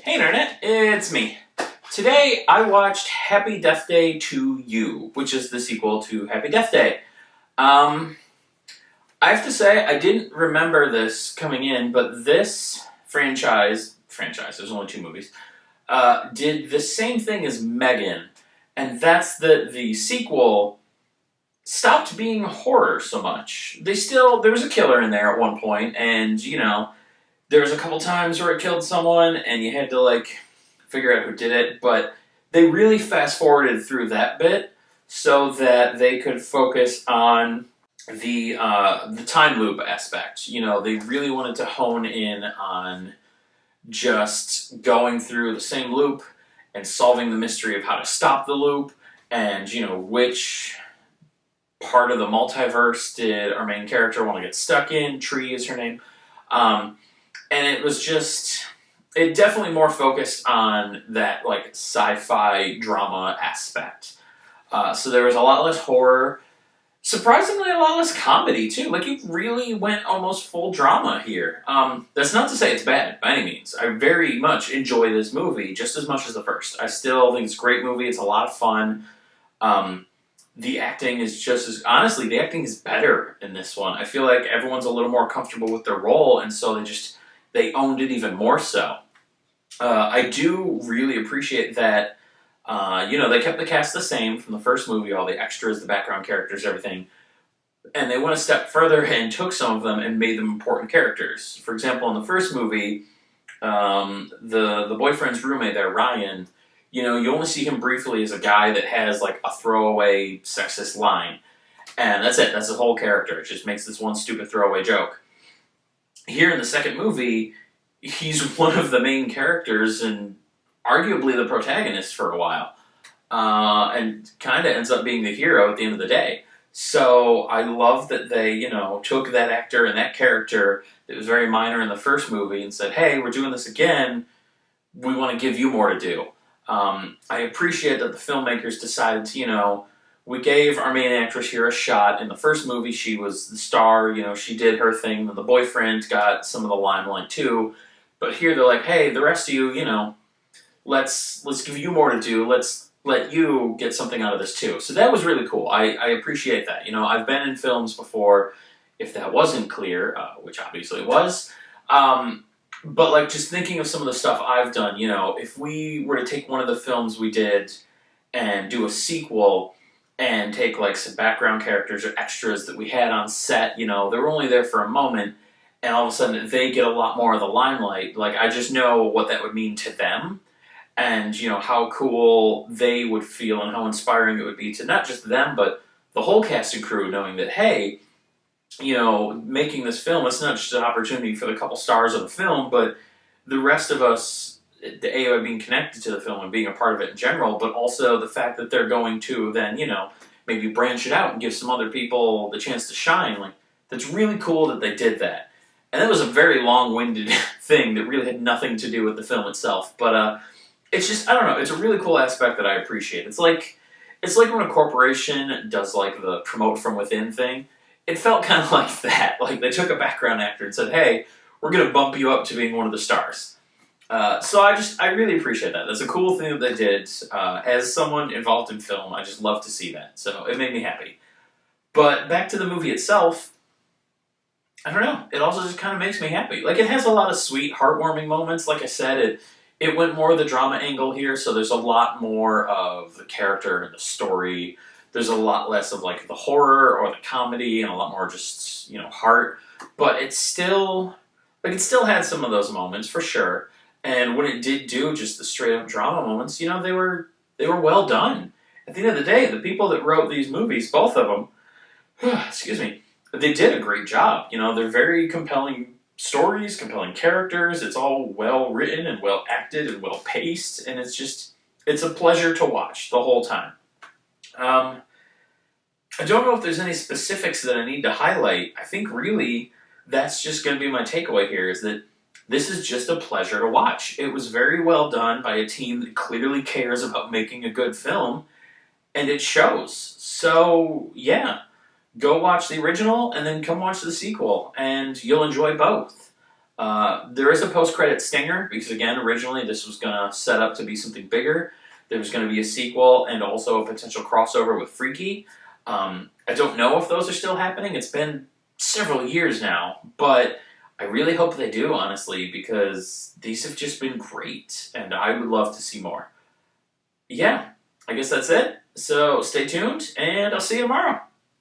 Hey Internet, it's me. Today I watched Happy Death Day 2 You, which is the sequel to Happy Death Day. Um, I have to say, I didn't remember this coming in, but this franchise, there's only two movies, did the same thing as Megan, and that's that the sequel stopped being horror so much. There was a killer in there at one point, and there was a couple times where it killed someone, and you had to figure out who did it. But they really fast forwarded through that bit so that they could focus on the time loop aspect. They really wanted to hone in on just going through the same loop and solving the mystery of how to stop the loop, and which part of the multiverse did our main character want to get stuck in. Tree is her name. And it definitely more focused on that sci-fi drama aspect. So there was a lot less horror, surprisingly a lot less comedy too. It really went almost full drama here. That's not to say it's bad by any means. I very much enjoy this movie just as much as the first. I still think it's a great movie. It's a lot of fun. The acting is honestly, the acting is better in this one. I feel like everyone's a little more comfortable with their role, and so they owned it even more so. I do really appreciate that, they kept the cast the same from the first movie, all the extras, the background characters, everything. And they went a step further and took some of them and made them important characters. For example, in the first movie, the boyfriend's roommate there, Ryan, you only see him briefly as a guy that has a throwaway sexist line. And that's it. That's the whole character. It just makes this one stupid throwaway joke. Here in the second movie, he's one of the main characters and arguably the protagonist for a while. And kind of ends up being the hero at the end of the day. So I love that they, took that actor and that character that was very minor in the first movie and said, hey, we're doing this again. We want to give you more to do. I appreciate that the filmmakers decided to, we gave our main actress here a shot. In the first movie, she was the star, she did her thing, and the boyfriend got some of the limelight too. But here they're like, hey, the rest of you, let's give you more to do. Let's let you get something out of this too. So that was really cool. I appreciate that. I've been in films before, if that wasn't clear, which obviously it was. But just thinking of some of the stuff I've done, if we were to take one of the films we did and do a sequel and take some background characters or extras that we had on set, they were only there for a moment, and all of a sudden they get a lot more of the limelight. I just know what that would mean to them, and how cool they would feel and how inspiring it would be to not just them but the whole cast and crew, knowing that, hey, making this film, it's not just an opportunity for the couple stars of the film, but the rest of us, the being connected to the film and being a part of it in general, but also the fact that they're going to then, maybe branch it out and give some other people the chance to shine. That's really cool that they did that. And that was a very long-winded thing that really had nothing to do with the film itself. But it's just, I don't know, it's a really cool aspect that I appreciate. It's like when a corporation does the promote from within thing. It felt kind of like that. They took a background actor and said, hey, we're going to bump you up to being one of the stars. So I really appreciate that. That's a cool thing that they did. As someone involved in film, I just love to see that. So it made me happy. But back to the movie itself, I don't know. It also just kind of makes me happy. It has a lot of sweet, heartwarming moments. Like I said, it went more of the drama angle here, so there's a lot more of the character and the story. There's a lot less of the horror or the comedy and a lot more just, heart. But it still had some of those moments for sure. And when it did do just the straight up drama moments, they were well done. At the end of the day, the people that wrote these movies, both of them, excuse me, they did a great job. They're very compelling stories, compelling characters. It's all well written and well acted and well paced. And it's a pleasure to watch the whole time. I don't know if there's any specifics that I need to highlight. I think really that's just going to be my takeaway here, is that this is just a pleasure to watch. It was very well done by a team that clearly cares about making a good film, and it shows. So, yeah, go watch the original and then come watch the sequel, and you'll enjoy both. There is a post-credit stinger because, again, originally this was going to set up to be something bigger. There was going to be a sequel and also a potential crossover with Freaky. I don't know if those are still happening. It's been several years now, but I really hope they do, honestly, because these have just been great, and I would love to see more. Yeah, I guess that's it. So stay tuned, and I'll see you tomorrow.